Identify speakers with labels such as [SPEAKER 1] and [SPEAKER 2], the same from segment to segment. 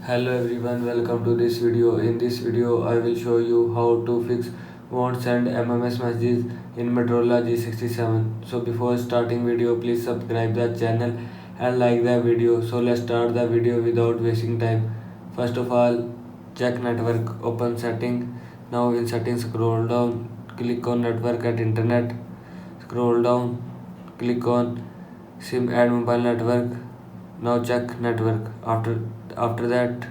[SPEAKER 1] Hello everyone, welcome to this video. In this video, I will show you how to fix won't send MMS messages in Motorola G67. So before starting video, please subscribe the channel and like the video. So let's start the video without wasting time. First of all, check network, open setting. Now in settings, scroll down, click on network and internet. Scroll down, click on SIM and mobile network. Now check network. After that,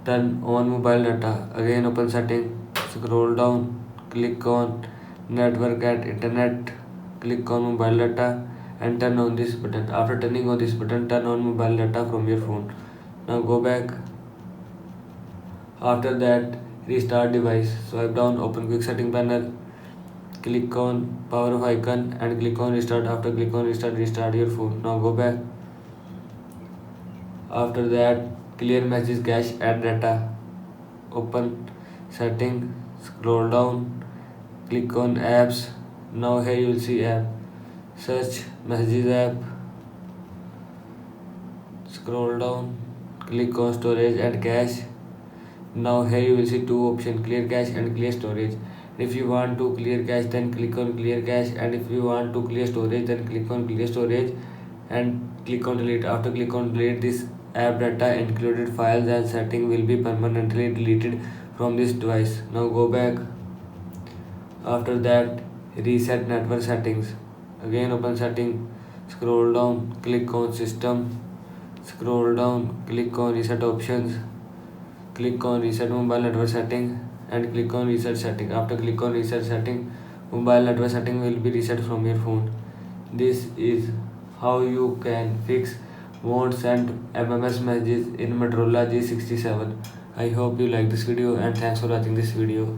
[SPEAKER 1] turn on mobile data. Again open setting. Scroll down. Click on network and internet. Click on mobile data and turn on this button. After turning on this button, turn on mobile data from your phone. Now go back. After that, restart device. Swipe down. Open quick setting panel. Click on power off icon and click on restart. After click on restart, restart your phone. Now go back. After that, clear message cache and data. Open setting, scroll down, click on apps. Now here you will see app. Search messages app. Scroll down, click on storage and cache. Now here you will see two options, clear cache and clear storage. If you want to clear cache, then click on clear cache, and if you want to clear storage, then click on clear storage and click on delete. After click on delete, this app data included files and setting will be permanently deleted from this device. Now go back. After that, reset network settings. Again open setting, scroll down, click on system, scroll down, click on reset options, click on reset mobile network setting and click on reset setting. After click on reset setting, mobile network setting will be reset from your phone. This is how you can fix won't send MMS messages in Motorola G67. I hope you like this video and thanks for watching this video.